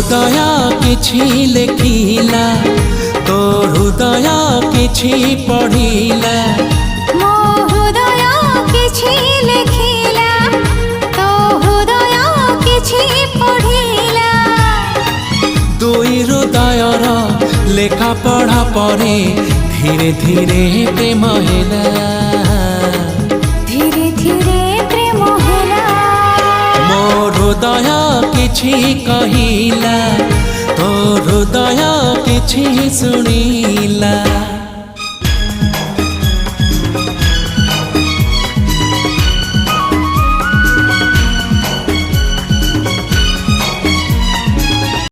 हृदय किछि लेखिला तो हृदय किछि पढ़िला मो हृदय किछि लेखिला तो हृदय किछि पढ़िला दुई हृदयर लेखा पढ़ा परे धीरे धीरे प्रेम हैला धीरे धीरे प्रेम हैला मो हृदय किछि कहिला तो हृदय किछि सुनिला।